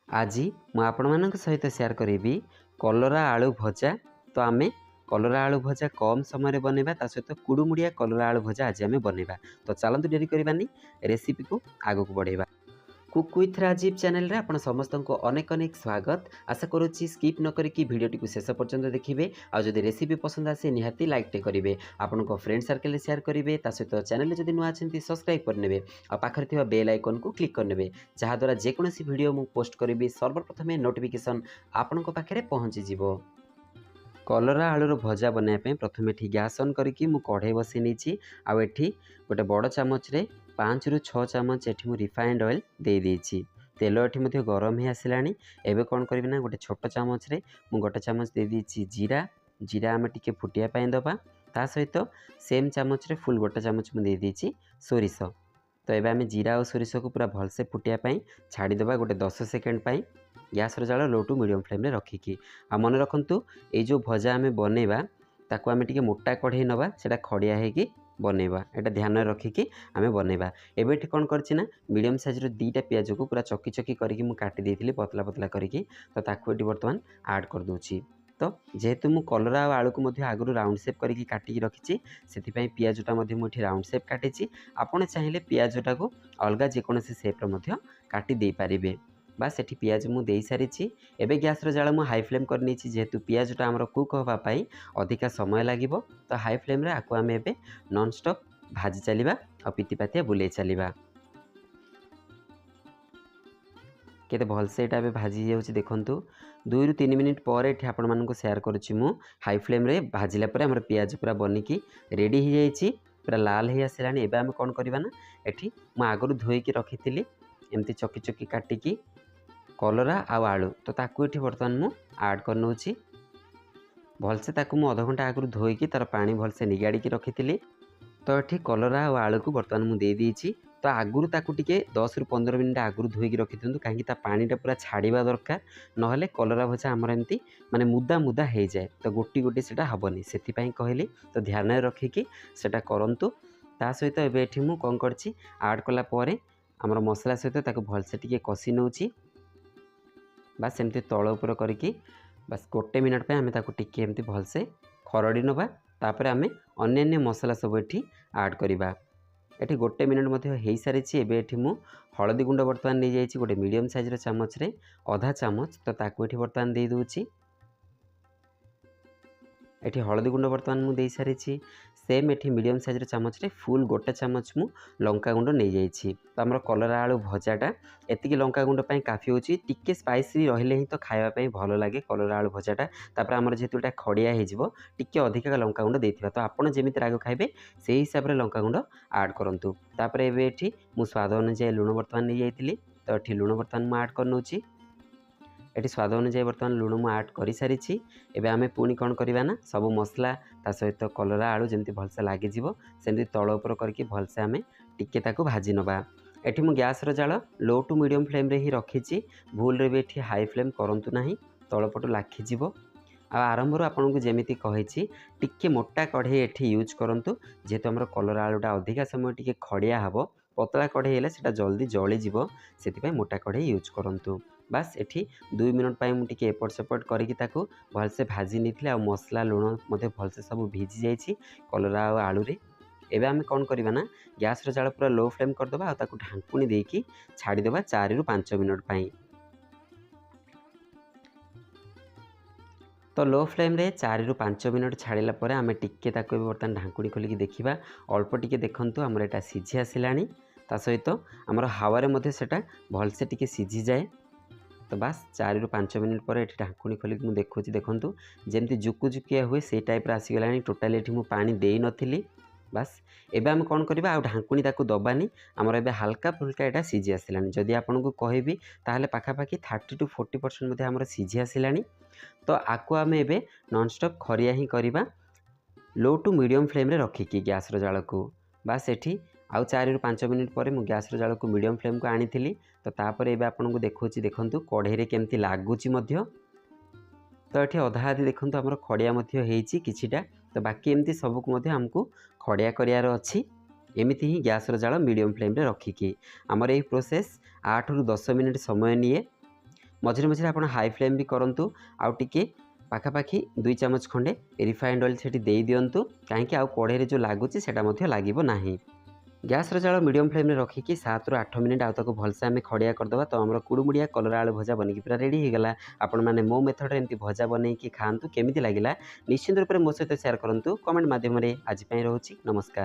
आज ମୁଁ ଆପଣମାନଙ୍କ ସହିତ ସେୟାର କରିବି କଲରା ଆଳୁ ଭଜା। तो आमे कलरा आलू भजा कम समय बनइबा ता सहित कुडुमुडिया कलरा आलू भजा आज आमे बनइबा। तो चलतु डेरी करबानी रेसिपी को आगु को बढ़ेबा। कुक विथ राजीव चैनल रे आपण समस्त को अनेक अनेक स्वागत। आशा करुच्ची स्किप न करिकी वीडियो टी शेष पर्यंत देखिए। आ जदि रेसिपी पसंद आसे निहाती लाइक टे करेंगे, आपण फ्रेंड सर्कल रे शेयर करेंगे, ता सहित चैनल जदि नुआ अछंती सब्सक्राइब करनेबे आ पाखरे थिबा बेल आइकन को क्लिक करनेबे, जहा द्वारा जेकोसी वीडियो मु पोस्ट करिबी सर्वप्रथमे नोटिफिकेशन आपण पाखरे पहुंची जिवो। कलरा आलूर भजा बनाइए प्रथम ये गैस ऑन करके मु कढ़ई बसई नहीं। आउ एठी गोटे बड़ चामच रे 5 ରୁ 6 चामच एठी मु रिफाइंड ऑयल दे देछि। तेल एठी मध्य गरम ही आसिलानी। एबे कोन करबी ना गोटे छोट चामच रे मु गोटे चामच दे देछि जीरा। जीरा आमे टिके फुटिया पई दबा। ता सहित सेम चामच रे फुल गोटे चामच मु दे देछि सोरिष। तो एबे आमे जीरा और सोरिष को पूरा भलसे फुटिया पई छाड़ी दबा गोटे 10 सेकेंड पई। गैस जाल लो टू मीडियम फ्लेम रे रखिकी। आ मन रखंतु ए जो भजा आमे बनेबा ताको आमे टिके मोटा कढ़ई नबा, सेटा खड़िया हेकी बनेबा। एटा ध्यान रखिकी आमे बनेबा। एबे एठी कोन करछि ना मीडियम साइज रो दीटा प्याज को पूरा चकी चकी करके मु काटी देथिली पतला पतला करके। तो ताको एठी वर्तमान ऐड कर दोछि। तो जेहेतु मु कलरा और आलू को मध्य आगु राउंड शेप करके काटिकी रखिछि, सेति पई प्याजटा मध्य मु एठी राउंड शेप काटिछि। आपण चाहिले प्याजटा को अलगा जेकोसी शेप रो मध्य काटी दे पारिबे। बास एठी प्याज मु देई सारिछि। एबे गैस रो जाल मु हाई फ्लेम कर नेछि, जेहेतु प्याजटा हमर कुक होबा पई अधिका समय लागिबो। तो हाई फ्लेम रे आको आमे एबे नॉन स्टॉप भाजी चलिबा और पितिपातिया बुले चलिबा। केते भल से एटा एबे भाजी जाउछि देखंतु। 2 ରୁ 3 मिनिट पर एठी आपण मानको शेयर करूछि मु हाई फ्लेम रे भाजिला परे हमर प्याज पूरा बनिकी रेडी हो जाइछि, पूरा लाल हे आसिलानी। एबे आमे कोन करबा ना एठी मु आगरु धोई के रखिथिली एमती चकी चकी काटिकी कलरा आउ आलू। तो ताकू एठी वर्तमान मु ऐड कर नउछि। भलसे ताकू मु आधा घंटा आगरु धोईकी तार पानी भलसे निगाड़ी की रखिथिली। तो एठी कलरा और आलू को वर्तमान मु दे देछि। तो आगुरु ताकू टिके 10 ରୁ 15 मिनिट आगुरु धोईकी रखिथंतु, काहेकि ता पानीटा पूरा छाड़ीबा दरकार। नहले कलरा भजा हमर एमती माने मुदा मुदा हे जाए, तो गोटी गोटी सेटा हबनी। सेति पई कहली तो ध्यान रखिकी सेटा करंतु। ता सहित एबे एठी मु कोन करछि ऐड कला परे हमर मसला सहित ताकू भलसे टिके कसी नउछि। बस एमती तळ उपर करके बस गोटे मिनट पे आमे ताकू टिके एमती भलसे खरड़ी नबा। तापर आमे अन्य मसला सब एठी ऐड करिबा। एठी गोटे मिनट मध्य हेई सारिछि। एबे एठी मु हळदी गुंड वर्तमान नै जाइछि गोटे मीडियम साइज रो चामच रे आधा चामच। तो ताकू एठी वर्तमान दे दोछि। एठी हळदी गुंड वर्तमान मु देई सारिछि। सेम एठी मीडियम साइज रो चामच रे फुल गोटे चामच मु लंका गुंड नै जाइछि। तो हमर कलरा आलू भजाटा एतिकी लंका गुंड पई काफी होछि। टिके स्पाइसी रहिले ही तो खाइबा पई भलो लागे कलरा आलू भजाटा। तापर हमर जेतु एटा खड़िया हे जिवो टिके अधिका लंका गुंड देथिबा। तो आपण जेमिति राग खाइबे सेही हिसाब रे लंका गुंड ऐड करंतु। तापर एबे एठी मु स्वाद अनुसार लूण वर्तमान नै जाइतिली। तो एठी लूण वर्तमान मु ऐड कर नउछि। एटी स्वाद अनुसार वर्तमान लूण मु ऐड कर सारिछि। एबे आमे पुनी कोन करबा ना सब मसला ता सहित कलरा आलू जेमति भलसे लागि जिवो सेमति तळ उपर करके भलसे आमे टिके ताकू भाजी नबा। एठी मु गैस रो जाल लो टू मीडियम फ्लेम रे ही रखिछि। भूल रे भी एठी हाई फ्लेम करंतु नाही, तळपटु लाखि जिवो। आ आरंभ रो आपन को जेमिति कहिछि टिके मोटा कढ़ई एठी यूज करंतु, जेहेतु हमर कलरा आलूटा अधिका समय टिके खड़िया हबो। पतला कढ़ई हेले सेटा जल्दी जळि जिवो, सेति पई मोटा कढ़ई यूज करंतु। बस एठी 2 मिनट पई मु टिके एपट सेपट करके ताकू भलसे भाजी निथिले। आ मसला लूण मते भलसे सब भिजी जाइछि कलरा आ आलू रे। एबे आमे कोन करबा ना गैस रो जाल पूरा लो फ्लेम कर दबा आ ताकू ढांकुनी देकी छाड़ी देबा 4 ରୁ 5 मिनट पई। तो लो फ्लेम रे 4 ରୁ 5 मिनट छाड़िला परे आमे टिके ताको बर्तन ढांकुनी खोलिकी देखिबा। अल्प टिके देखंतु हमर एटा सिझी आसिलानी। ता सहित हमर हावा रे मध्ये सेटा भलसे टिके सिझी जाए। तो बस 4 ରୁ 5 मिनट पर एठी ढांकुनी खोलिकी मु देखुछि देखंतु जेमति जुकु जुकिया हुए से टाइप रा आसी गलानी। टोटली एठी मु पानी देई नथिली। बस एबे हम कोन करबा आ ढांकुनी ताकू दबानी। हमर एबे हल्का फुल्का एटा सिझी आसिलानी। जदि आपन को कहबी ताहले पाखापाखी 30 टू 40% मध्ये हमर सिझी आसिलानी। तो आकु आमे एबे नॉन स्टॉप खरिया ही करिबा लो टू मीडियम फ्लेम रे रखिकी गैस रो जाल को। बस एठी आउ 4 ରୁ 5 मिनट पर मु गैस रो जाल को मीडियम फ्लेम को आनीथिली। तो तापर एबे आपन को देखुछि देखंतु कढ़ई रे केमति लागुछि मध्य। तो एठी अधा आधी देखंतु हमर खड़िया मध्य हेइछि किछिटा। तो बाकी एमती सब को मध्य हमकु खड़िया करियार अछि। एमिति ही गैस रो जाल मीडियम फ्लेम रे रखिकी हमर एही प्रोसेस 8 ରୁ 10 मिनट समय निये। मझे मझे आप हाई फ्लेम भी करूँ आउ टिके पाखापाखि 2 चामच खंडे रिफाइंड ऑयल से दे दिंतु कहीं आउ कढ़ाई जो लगुच से लगे ना। गैस जाल मीडियम फ्लेम रखिकी 7 ରୁ 8 मिनिट आउ भलसे आम खड़िया करदे तो आम कुड़मुड़िया कलरा आलू भजा बनिकी पूरा रेडी हो गला। आपण मैंने मो मेथड एमती भजा बनईकी खातु केमी लगे निश्चित रूप से मो सहित शेयर करूँ कमेंट मध्यम आज रोचे नमस्कार।